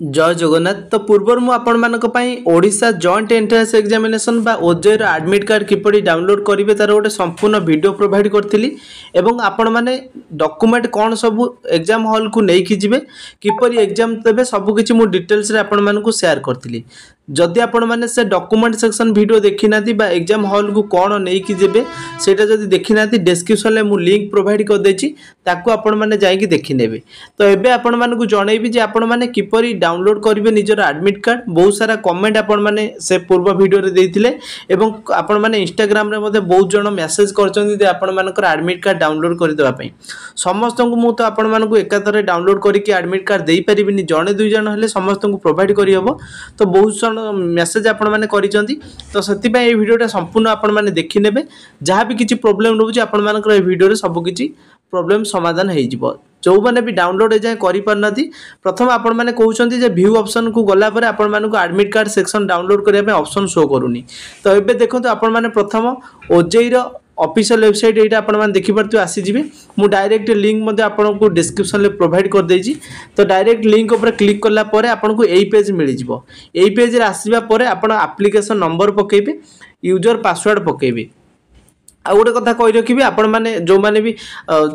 जय जगन्नाथ। तो पूर्व मु आपण मानक पई ओडिशा जॉइंट एंट्रेंस एग्जामिनेशन बा ओजेई रो एडमिट कार्ड किपरि डाउनलोड करिवे तार गोटे संपूर्ण वीडियो प्रोवाइड करथिली एवं आपण माने डॉक्यूमेंट कोन सब एग्जाम हॉल को नै कि जिवे किपरि एग्जाम देबे सब किछि मु डिटेल्स रे आपण मानक शेयर करथिली। जदि आपण माने से डॉक्यूमेंट सेक्शन वीडियो देखि नाथि बा एग्जाम हॉल को कोन नै कि जेबे सेटा जदि देखि नाथि डिस्क्रिप्शन ले मु लिंक प्रोवाइड कर देछि ताको आपण माने जाई कि देखि नेबे। तो एबे आपण मानक जणैबी जे आपण माने किपरि डाउनलोड करिवे निजर एडमिट कार्ड। बहुत सारा कमेंट आपण माने से पूर्व वीडियो रे देथिले एवं आपण माने इंस्टाग्राम रे मते बहुत जण मेसेज करचंदी जे आपण मानकर एडमिट कार्ड डाउनलोड करि देबा पई। समस्त को मु तो आपण मानक एकाथरे डाउनलोड करि कि एडमिट कार्ड देई परिबिनी, जणे दुई जण हले समस्त को प्रोवाइड करि हबो। तो बहुत जण मेसेज आपण माने करिचंदी, तो सति पई ए वीडियोटा संपूर्ण आपण माने देखि नेबे। जहाँ भी किछि प्रॉब्लम रहउछि आपण मानकर ए वीडियो रे सब किछि प्रॉब्लम समाधान हो जिवो। जो मैंने भी डाउनलोड एजाए करि प्रथम आपण मैंने कहते हैं व्यू ऑप्शन को गला पर आपण मानक एडमिट कार्ड सेक्शन डाउनलोड करने ऑप्शन शो करूनी। तो ये देखो आपण मैंने प्रथम ओजेई रो ऑफिशियल वेबसाइट ये आपण मैंने देखिपे आसीजिबे। मु डायरेक्ट लिंक मते आपण को डिस्क्रिप्शन में प्रोवाइड कर देछि। तो डायरेक्ट लिंक ऊपर क्लिक कला परे आपण को एई पेज मिल जिवो। एई पेज रे आसीबा परे आपण एप्लिकेशन नंबर पकेबे, यूजर पासवर्ड पकेबे। आ गोटे कथा कही रखिए आपण मैंने जो मैंने भी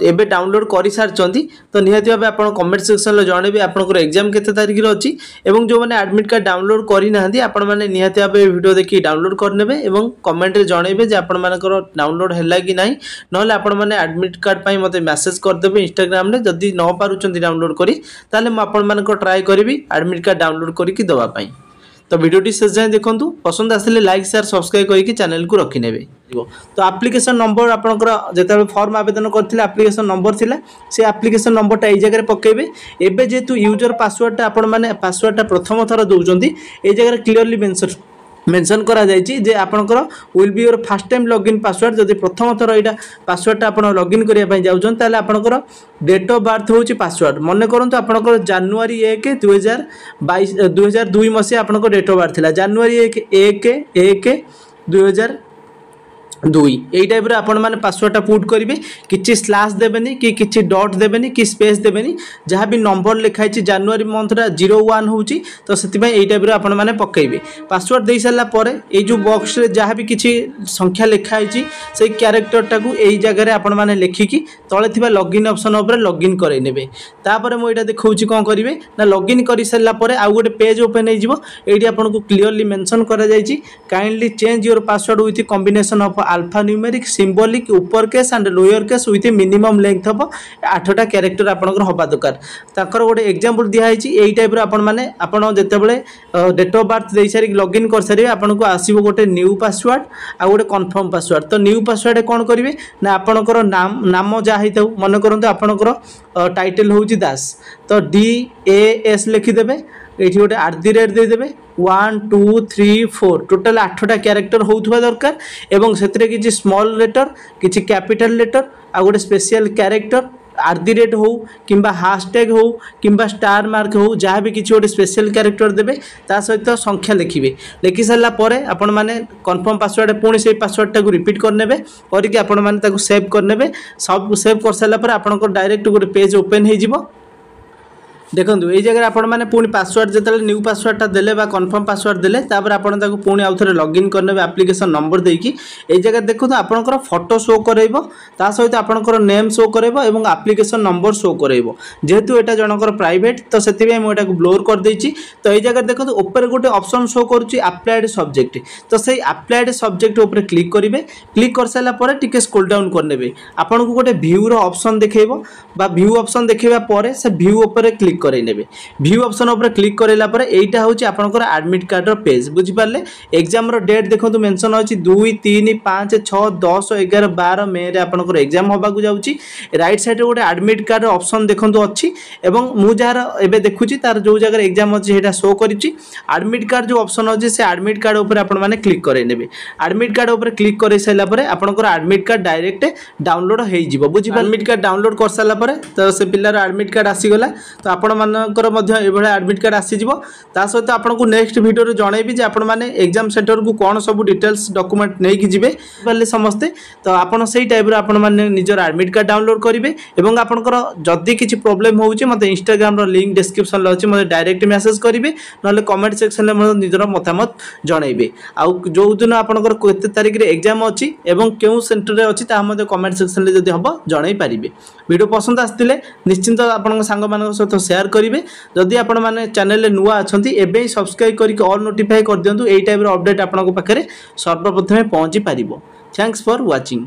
एबे डाउनलोड कर सारी तो निहाती भाव आप कमेंट सेक्शन में जनइबे आपंकर एग्जाम केते तारिख रे अछि एवं जो मैंने एडमिट कार्ड डाउनलोड करना आपण मैंने निहाती भाव वीडियो देखि डाउनलोड करनेबे एवं कमेंट रे जनइबे जे आपण मानकर डाउनलोड हैला कि नाही। नहले आपण मैंने एडमिट कार्ड पई मते मेसेज करदेबे इंस्टाग्राम रे। जदि न पारुचंती डाउनलोड करी ताले म आपण मानकर ट्राई करिवि एडमिट कार्ड डाउनलोड करिकि दवा पई। तो वीडियोटी शेष जाए देखूँ, पसंद आसिले लाइक शेयर सब्सक्राइब करके चैनल को रखिने। तो एप्लिकेशन नंबर आपनकर जेते फॉर्म आवेदन करथिले एप्लिकेशन नंबर थिला से एप्लिकेशन नंबरटा एई जगह पकेबे। एबे जेतु यूजर पासवर्डटा आपण माने पासवर्डटा प्रथम थर दोउचंती एई जगह क्लियरली मेंशन करा जायछि जे आपनकर will be your first time login password. जदि प्रथम थर एटा पासवर्डटा आपण लॉगिन करिया पय जाउछन ताले आपनकर डेट ऑफ बर्थ होछि पासवर्ड। मन करंतु आपनकर जनवरी 1 2002 मसिया आपनकर डेट ऑफ बर्थ थिला। जनवरी 1 2002 यही टाइप आपण मैंने पासवर्डटा पुट करेंगे। किसी स्लैश देवेनि कि किसी डॉट देवेनि कि स्पेस देवेनि। जहाँ भी नंबर लिखाई जनवरी मंथटा 01 होची तो से यही टाइप आपण मैंने पकेबे। पासवर्ड दे सारा पर ये जो बॉक्स रे जहाँ भी किसी संख्या लिखाई से क्यारेक्टरटा को यही जगह आपण मैंने लिखिकी तले थिबा लॉगिन ऑप्शन उपर लॉगिन करई नेबे। तापर मु एटा देखौची कोन करिवे ना लॉगिन करि सारा पर आउ गोटे पेज ओपन हो जिवो। एठी आपण को क्लियरली मेंशन करा जायछि kindly change your password with combination of alpha numeric symbolic upper case and lower case with minimum length of 8टा कैरेक्टर आपनकर हबा दरकार। ताकर गोटे एग्जांपल दिया है एई टाइप रो आपण माने आपण जेतेबेले डेट ऑफ बर्थ दे सारी लॉगिन कर सारी आपण को आसीबो गोटे न्यू पासवर्ड आ गोटे कंफर्म पासवर्ड। तो न्यू पासवर्ड कोन करिवे ना आपनकर नाम जा हिताउ मन करंतु आपनकर टाइटल होउची दास तो DAS लिखि देबे। एठी गोटे @ देदेबे 1 2 3 4 टोटल 8टा कैरेक्टर होउथबा दरकार एवं सेतरे किछि स्मॉल लेटर किछि कैपिटल लेटर आ गोटे स्पेशल कैरेक्टर @ हो किंबा हैशटैग हो किंबा स्टार मार्क हो जहाँ भी किसी गोटे स्पेशल कैरेक्टर देबे ता सहित संख्या लिखिबे। लिखि सारा पर आपण माने कंफर्म पासवर्ड पुणी से पासवर्डटा को रिपीट करनेबे करके आपण माने ताको सेव करनेबे। सब सेव कर सारा पर आपनकर डायरेक्ट गोटे पेज ओपन हो जिवो। देखो ये जगह आपण मैंने पुणी पासवर्ड जो न्यू पासवर्डटा देले बा कन्फर्म पासवर्ड देले तापर आपण ताको पुणी आउ थे लॉगिन करने एप्लिकेशन नंबर देकी ये जगह देखो आपनकर फोटो शो करइबो ता सहित आपनकर नेम शो करइबो एवं एप्लिकेशन नंबर शो करइबो। जेहेतु एटा जनकर प्राइवेट तो सेति मैं एटा को ब्लोर कर देछि। तो ये जगह देखो ऊपर गोटे ऑप्शन शो करूची अप्लाइड सब्जेक्ट। तो से अप्लाइड सब्जेक्ट ऊपर क्लिक करिवे। क्लिक कर साला पर टिके स्क्रॉल डाउन करनेबे आपन को गोटे व्यू रो ऑप्शन देखैबो बा व्यू ऑप्शन देखैबा पर से व्यू ऊपर क्लिक करे नेबे। व्यू ऑप्शन ऊपर क्लिक करैला पर एटा होची आपनकर एडमिट कार्ड रो पेज बुझि पारले। एग्जाम रो डेट देखंतु मेंशन होची 2 3 5 6 10 11 12 मे रे आपनकर एग्जाम होबा को जाउची। राइट साइड रे गोटे एडमिट कार्ड रो ऑप्शन देखंतु अछि एवं मु जार एबे देखुची तार जो जगह एग्जाम अछि हेटा शो करिची। एडमिट कार्ड जो ऑप्शन अछि से एडमिट कार्ड ऊपर आपण माने क्लिक करे नेबे। एडमिट कार्ड ऊपर क्लिक करे साइला पर आपनकर एडमिट कार्ड डायरेक्ट डाउनलोड हेइ जिवो बुझि पार। एडमिट कार्ड डाउनलोड कर साला पर तो से पिल्ला रो एडमिट कार्ड आसी गला। तो ଆପଣମାନଙ୍କର ମଧ୍ୟ ଏଭଳି ଆଡମିଟ୍ कार्ड आसीଯିବ। ता सहित आपको नेक्स्ट वीडियो जनइबी जे आपण मैंने एग्जाम सेंटर को कौन सब डिटेल्स डॉक्यूमेंट नहीं जिबे समस्ते तो आपन सही टाइप रो आपण मैंने निजर एडमिट कार्ड डाउनलोड करेंगे और आपंकर जदि किसी प्रोब्लेम होउची मते इंस्टाग्राम रो लिंक डिस्क्रिप्शन रे अछि मते डायरेक्ट मेसेज करेंगे ना कमेंट सेक्शन में निजर मतामत जनइबे आउ जो दिन आपंकर केते तारिख रे एग्जाम अछि एवं केउ सेंटर रे अछि ता मते कमेंट सेक्शन रे जदि हबो जणै पारिबे। वीडियो पसंद आस्तिले निश्चिंत आपन सांग मानक सहित शेयर करेंगे। जदि आपण माने चैनल रे नुआ अछंती एबे सब्सक्राइब करके ऑल नोटिफाई कर दियंतु एई टाइप रो अपडेट आपन पाखरे सर्वप्रथमे पहुंची पारिबो। Thanks for watching.